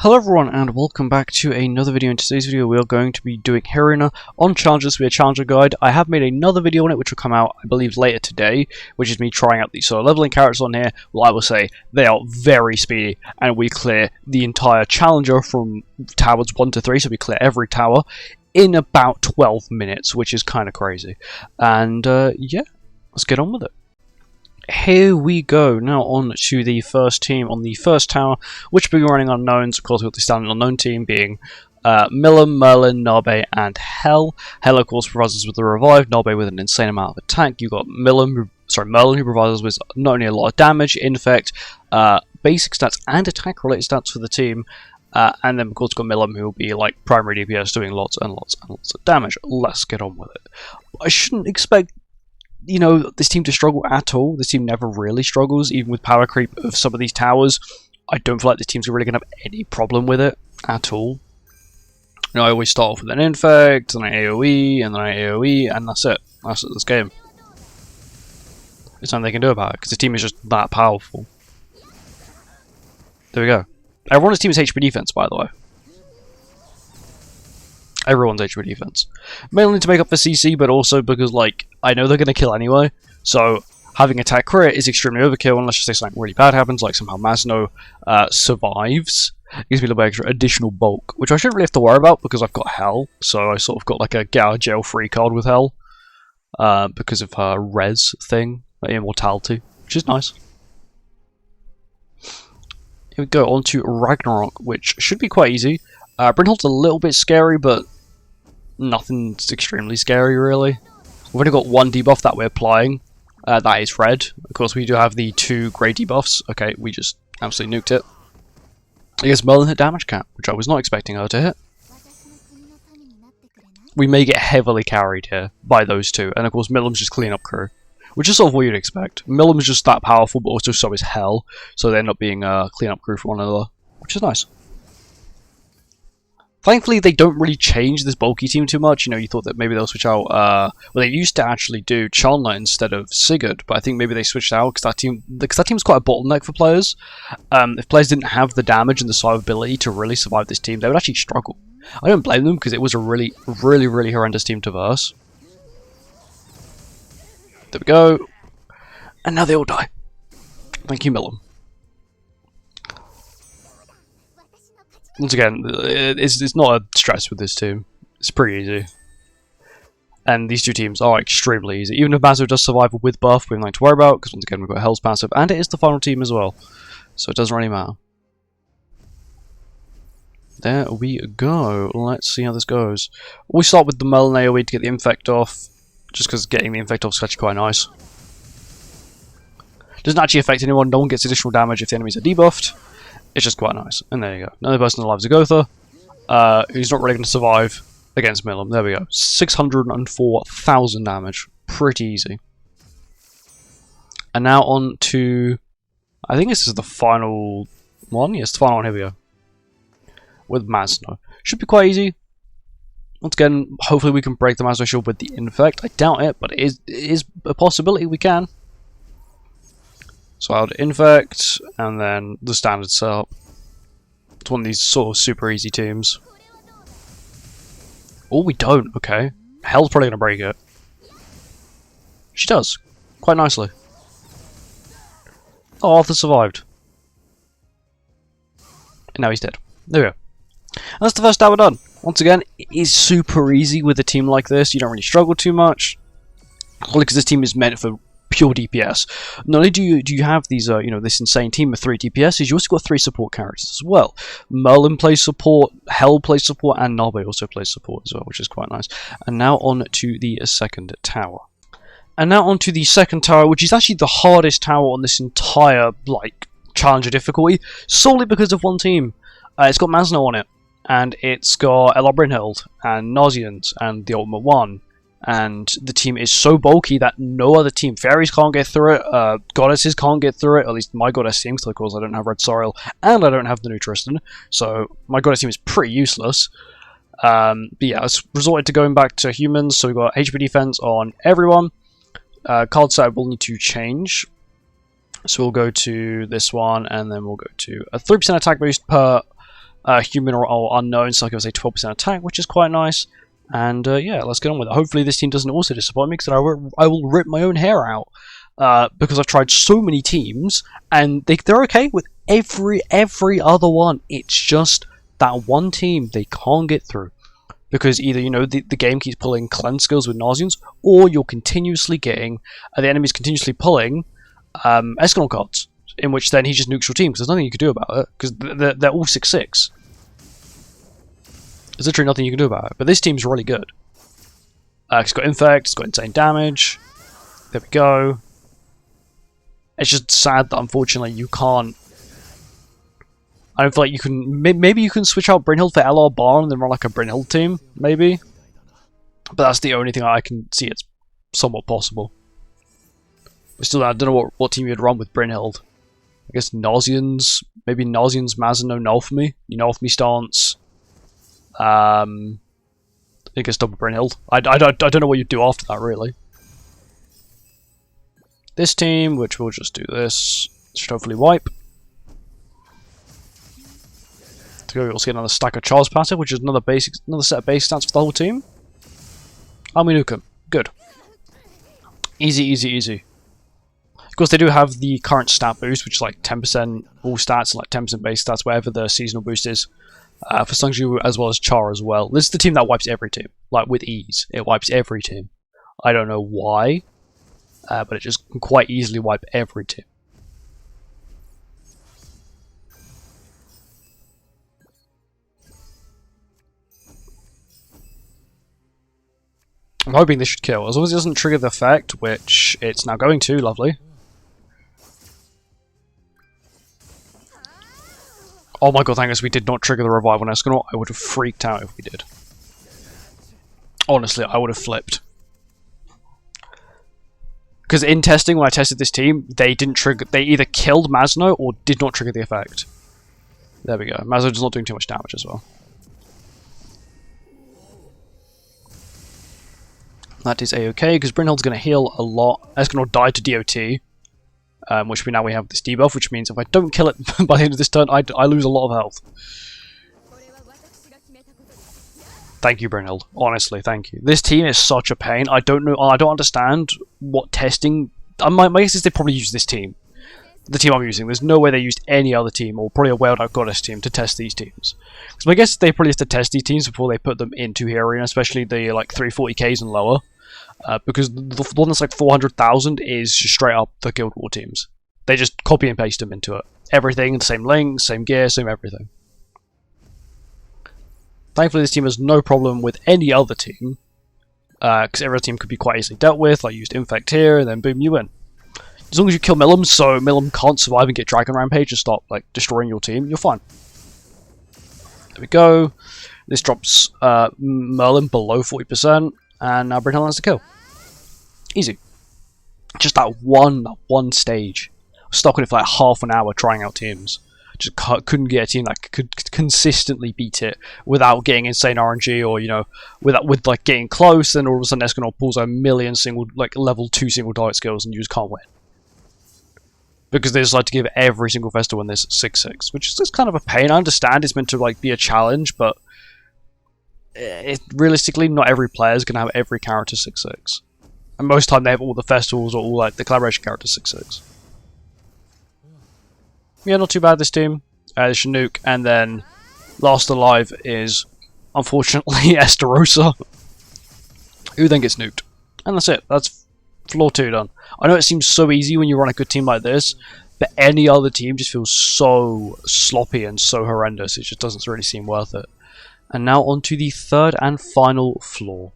Hello everyone and welcome back to another video. In today's video we are going to be doing Hero on Challenges via Challenger Guide. I have made another video on it which will come out I believe later today, which is me trying out these sort of leveling characters on here. Well, I will say they are very speedy and we clear the entire Challenger from towers 1 to 3, so we clear every tower in about 12 minutes, which is kind of crazy. And yeah, let's get on with it. Here we go, now on to the first team on the first tower, which will be running unknowns. Of course, we've got the standard unknown team being Milim, Merlin, Nabe, and Hel. Hel, of course, provides us with the revive, Nabe with an insane amount of attack. You've got Merlin, who provides us with not only a lot of damage, infect, basic stats, and attack-related stats for the team. And then, of course, we've got Milim, who will be like primary DPS, doing lots and lots and lots of damage. Let's get on with it. I shouldn't expect this team to struggle at all. This team never really struggles, even with power creep of some of these towers. I don't feel like this team's really going to have any problem with it at all. I always start off with an infect, and then AoE, and then AoE, and that's it. That's this game. There's nothing they can do about it, because the team is just that powerful. There we go. Everyone's team is HP defense, by the way. Everyone's HP defense. Mainly to make up for CC, but also because, like, I know they're going to kill anyway, so having attack crit is extremely overkill unless you say something really bad happens, like somehow Masno survives. It gives me a little bit extra additional bulk, which I shouldn't really have to worry about because I've got Hel, so I sort of got like a get out of jail free card with Hel because of her res thing, immortality, which is nice. Here we go, on to Ragnarok, which should be quite easy. Brynhold's a little bit scary, but nothing's extremely scary, really. We've only got one debuff that we're applying. That is red. Of course, we do have the 2 grey debuffs. Okay, we just absolutely nuked it. I guess Merlin hit damage cap, which I was not expecting her to hit. We may get heavily carried here by those two. And of course, Milim's just clean up crew, which is sort of what you'd expect. Milim's just that powerful, but also so is Hel. So they end up being clean up crew for one another, which is nice. Thankfully, they don't really change this bulky team too much. You thought that maybe they'll switch out. Well, they used to actually do Chandler instead of Sigurd, but I think maybe they switched out because that team's quite a bottleneck for players. If players didn't have the damage and the survivability to really survive this team, they would actually struggle. I don't blame them because it was a really, really, really horrendous team to verse. There we go, and now they all die. Thank you, Milim. Once again, it's not a stress with this team. It's pretty easy. And these two teams are extremely easy. Even if Mazo does survive with buff, we have nothing to worry about, because once again we've got Hel's passive, and it is the final team as well. So it doesn't really matter. There we go. Let's see how this goes. We start with the Merlin AoE to get the infect off, just because getting the infect off is actually quite nice. Doesn't actually affect anyone, no one gets additional damage if the enemies are debuffed. It's just quite nice. And there you go. Another person alive is Agotha, who's not really going to survive against Milim. There we go. 604,000 damage. Pretty easy. And now on to... I think this is the final one. Yes, the final one. Here we go. With Masno. Should be quite easy. Once again, hopefully we can break the Masno shield with the infect. I doubt it, but it is a possibility we can. So I'll infect, and then the standard setup. It's one of these sort of super easy teams. Oh, we don't. Okay. Hel's probably going to break it. She does. Quite nicely. Oh, Arthur survived. And now he's dead. There we go. And that's the first tower done. Once again, it is super easy with a team like this. You don't really struggle too much. Only because this team is meant for pure DPS. Not only do you have these, this insane team of 3 DPSs, you also got 3 support characters as well. Merlin plays support, Hel plays support, and Nabe also plays support as well, which is quite nice. And now on to the second tower. And now on to the second tower, which is actually the hardest tower on this entire, challenger difficulty, solely because of one team. It's got Masno on it, and it's got Ella Brynhild, and Nauseans, and the Ultimate One. And the team is so bulky that no other team, fairies can't get through it, goddesses can't get through it, at least my goddess team, because of course I don't have Red Sorrel, and I don't have the new Tristan, so my goddess team is pretty useless. But yeah, I resorted to going back to humans, so we've got HP defense on everyone. Card set will need to change, so we'll go to this one, and then we'll go to a 3% attack boost per human or unknown, so I can say 12% attack, which is quite nice. And yeah, let's get on with it. Hopefully this team doesn't also disappoint me, because I will rip my own hair out. Because I've tried so many teams, and they're okay with every other one. It's just that one team they can't get through. Because either, you know, the game keeps pulling cleanse skills with Nauseans, or you're continuously getting, the enemy's continuously pulling Escanor cards, in which then he just nukes your team, because there's nothing you can do about it, because they're all 6/6. There's literally nothing you can do about it, but this team's really good. It's got Infect, it's got insane damage, there we go. It's just sad that unfortunately you can't. I don't feel like you can. Maybe you can switch out Brynhild for LR Barn and then run like a Brynhild team, maybe. But that's the only thing I can see it's somewhat possible. But still, I don't know what team you'd run with Brynhild. I guess Nauseans, maybe Nauseans, Mazano, Nalfmi. You Nalfmi stance. I think it's double Brynhild. I don't know what you'd do after that, really. This team, which we'll just do this, should hopefully wipe. To go, you'll see another stack of Char's passive, which is another set of base stats for the whole team. And we nuke him. Good. Easy, easy, easy. Of course, they do have the current stat boost, which is like 10% all stats and like 10% base stats, whatever the seasonal boost is. For Seongju as well as Char as well. This is the team that wipes every team, like with ease. It wipes every team. I don't know why. But it just can quite easily wipe every team. I'm hoping this should kill, as long as it doesn't trigger the effect, which it's now going to, lovely. Oh my god, thank us we did not trigger the revive on Escanor. I would have freaked out if we did. Honestly, I would have flipped. Because in testing, when I tested this team, they didn't trigger. They either killed Mazno or did not trigger the effect. There we go. Mazno's not doing too much damage as well. That is a-okay, because Brynhild's going to heal a lot. Escanor died to DOT, which now we have this debuff, which means if I don't kill it by the end of this turn, I lose a lot of health. Thank you, Brynhild. Honestly, thank you. This team is such a pain. I don't know. I don't understand what testing. My guess is they probably use this team. The team I'm using. There's no way they used any other team, or probably a Wailed Out Goddess team, to test these teams. So my guess is they probably used to test these teams before they put them into Arena, especially the like 340Ks and lower. Because the one that's like 400,000 is just straight up the Guild War teams. They just copy and paste them into it. Everything, the same links, same gear, same everything. Thankfully, this team has no problem with any other team, because every other team could be quite easily dealt with. Like, you used Infect here, and then boom, you win. As long as you kill Milim, so Milim can't survive and get Dragon Rampage and stop like destroying your team, you're fine. There we go. This drops Merlin below 40%, and now Brynhild has the kill. Easy. Just that one stage. I was stuck on it for like half an hour trying out teams. Just couldn't get a team that could consistently beat it without getting insane RNG, or, you know, with like getting close, and all of a sudden Escanor pulls a million level 2 single target skills and you just can't win. Because they decide to give every single festival in this 6/6, which is just kind of a pain. I understand it's meant to like be a challenge, but realistically, not every player is going to have every character 6/6. And most of the time they have all the festivals or all like the collaboration characters 6/6. Yeah, not too bad this team. Chinook, and then last alive is, unfortunately, Estarossa, who then gets nuked. And that's it. That's floor 2 done. I know it seems so easy when you run a good team like this, but any other team just feels so sloppy and so horrendous, it just doesn't really seem worth it. And now on to the third and final floor.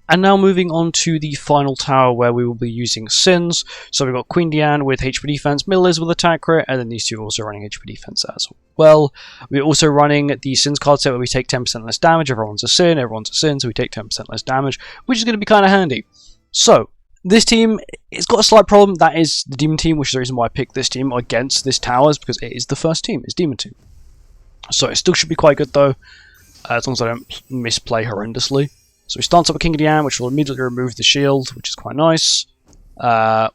And now moving on to the final tower, where we will be using Sins. So we've got Queen Diane with HP defense, Middle is with attack crit, and then these two are also running HP defense as well. We're also running the Sins card set where we take 10% less damage. Everyone's a Sin, so we take 10% less damage, which is going to be kind of handy. So this team, it's got a slight problem. That is the Demon team, which is the reason why I picked this team against this tower, is because it is the first team. It's Demon team. So it still should be quite good though, as long as I don't misplay horrendously. So we start up with King of Diane, which will immediately remove the shield, which is quite nice.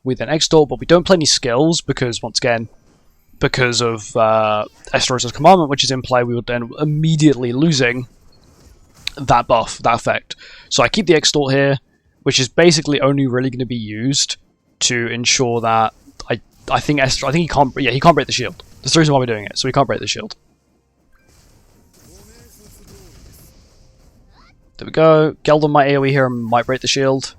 We then extort, but we don't play any skills because, once again, because of Esterosa's commandment, which is in play, we would then immediately losing that buff, that effect. So I keep the Extort here, which is basically only really going to be used to ensure that I think he can't break the shield. That's the reason why we're doing it, so he can't break the shield. There we go. Geldon might AoE here and might break the shield.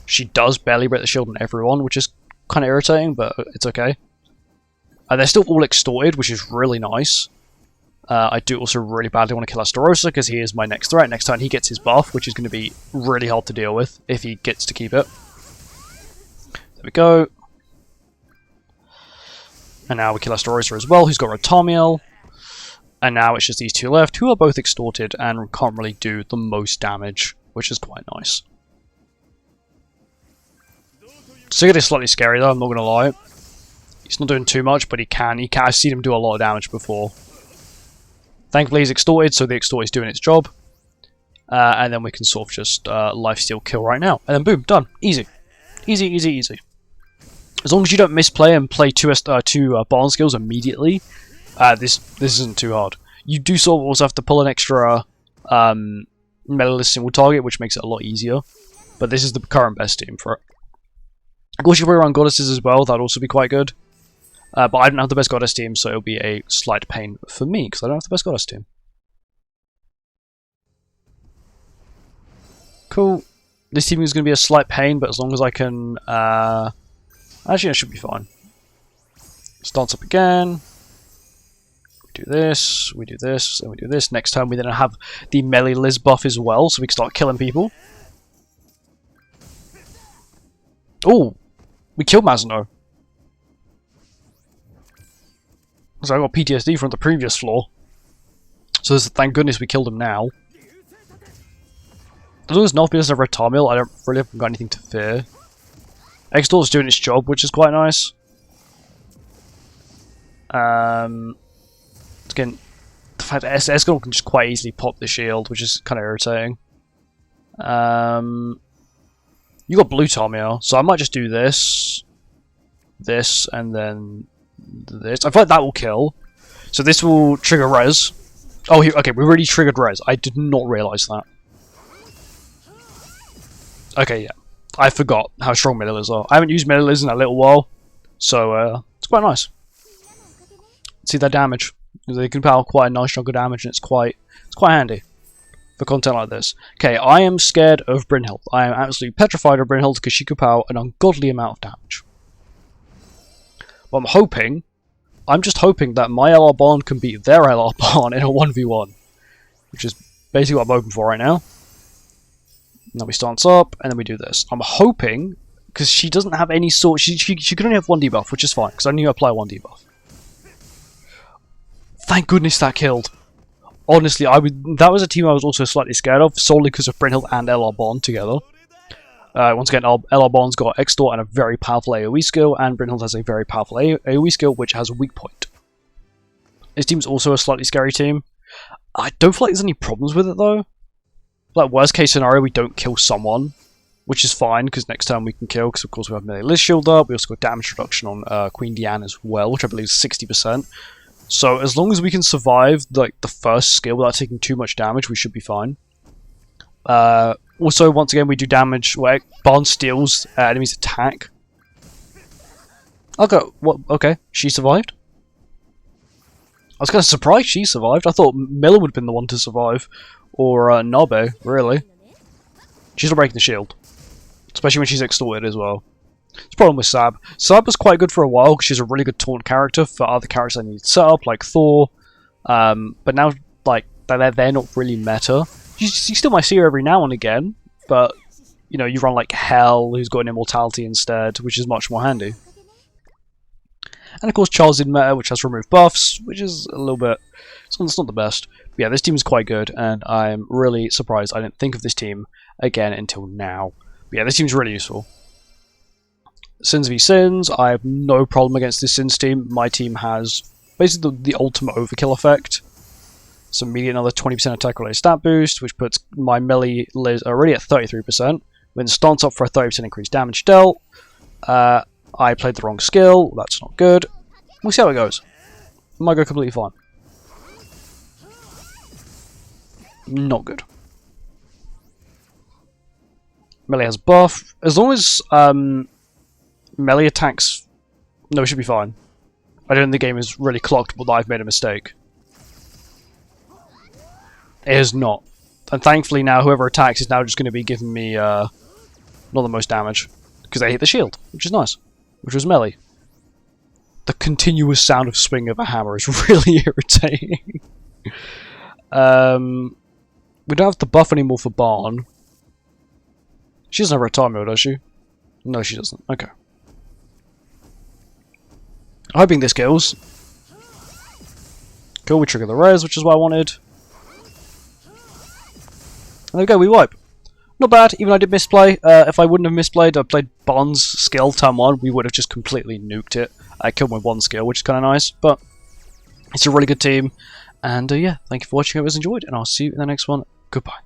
She does barely break the shield on everyone, which is kind of irritating, but it's okay. They're still all extorted, which is really nice. I do also really badly want to kill Esterosa because he is my next threat. Next time he gets his buff, which is going to be really hard to deal with if he gets to keep it. There we go. And now we kill Esterosa as well, who's got Rotamiel. And now it's just these two left, who are both extorted and can't really do the most damage, which is quite nice. Sigurd is slightly scary though, I'm not going to lie. He's not doing too much, but he can. I've seen him do a lot of damage before. Thankfully he's extorted, so the extort is doing its job. And then we can sort of just lifesteal kill right now. And then boom, done. Easy. Easy, easy, easy. As long as you don't misplay and play two Barn skills immediately, this isn't too hard. You do sort of also have to pull an extra Melalist single target, which makes it a lot easier. But this is the current best team for it. Of course you can play around goddesses as well, that'd also be quite good. But I don't have the best goddess team, so it'll be a slight pain for me, because I don't have the best goddess team. Cool. This team is going to be a slight pain, but as long as I can... actually, it should be fine. Starts up again. We do this, and we do this. Next time we then have the melee Liz buff as well, so we can start killing people. Oh! We killed Mazino. So I got PTSD from the previous floor. So thank goodness we killed him now. As long as Northbeard doesn't have Rotamiel, I don't really have got anything to fear. Extort's doing its job, which is quite nice. Again, the fact that Escalon can just quite easily pop the shield, which is kind of irritating. You got blue Tamio, so I might just do this, and then this. I feel like that will kill. So this will trigger res. Oh, okay, we already triggered res. I did not realise that. Okay, yeah. I forgot how strong Melalys are. I haven't used Melalys in a little while, so it's quite nice. See their damage. They can power quite a nice chunk of damage, and it's quite handy for content like this. Okay, I am scared of Brynhild. I am absolutely petrified of Brynhild because she could power an ungodly amount of damage. But I'm just hoping that my LR Barn can beat their LR Barn in a 1v1, which is basically what I'm hoping for right now. Now we stance up, and then we do this. I'm hoping, because she doesn't have any sort... She can only have one debuff, which is fine, because I only apply one debuff. Thank goodness that killed. Honestly, that was a team I was also slightly scared of, solely because of Brynhild and LR Barn together. Once again, LR Barn's got Extort and a very powerful AoE skill, and Brynhild has a very powerful AoE skill, which has a weak point. This team's also a slightly scary team. I don't feel like there's any problems with it, though. Like, worst case scenario, we don't kill someone, which is fine, because next time we can kill, because of course we have melee Liz shield up, we also got damage reduction on Queen Diane as well, which I believe is 60%. So as long as we can survive like the first skill without taking too much damage, we should be fine. Also, once again, we do damage where Barn steals enemies' attack. Okay, what? Okay, she survived. I was kind of surprised she survived. I thought Miller would have been the one to survive. Or Nabe, really. She's not breaking the shield. Especially when she's extorted as well. It's a problem with Sab. Sab was quite good for a while because she's a really good taunt character for other characters I need to set up, like Thor. But now, like, they're not really meta. You still might see her every now and again, but, you know, you run like Hell, who's got an immortality instead, which is much more handy. And of course Charles in meta, which has removed buffs, which is a little bit... It's not the best. But yeah, this team is quite good, and I'm really surprised I didn't think of this team again until now. But yeah, this team's really useful. Sins v Sins, I have no problem against this Sins team. My team has basically the ultimate overkill effect. So immediately another 20% attack related stat boost, which puts my melee Liz already at 33%. Then stance up for a 30% increased damage dealt. I played the wrong skill, that's not good. We'll see how it goes. It might go completely fine. Not good. Melee has buff. As long as melee attacks... No, it should be fine. I don't think the game is really clocked, but I've made a mistake. It is not. And thankfully now whoever attacks is now just going to be giving me not the most damage. Because they hit the shield, which is nice. Which was melee. The continuous sound of swing of a hammer is really irritating. We don't have the buff anymore for Barn. She doesn't have her time mode, does she? No, she doesn't. Okay. I'm hoping this kills. Cool, we trigger the res, which is what I wanted. And there we go, we wipe. Not bad, even though I did misplay. If I wouldn't have misplayed, I played Barn's skill turn 1, we would have just completely nuked it. I killed my one skill, which is kind of nice, but it's a really good team. And yeah, thank you for watching, I hope you guys enjoyed, and I'll see you in the next one. Goodbye.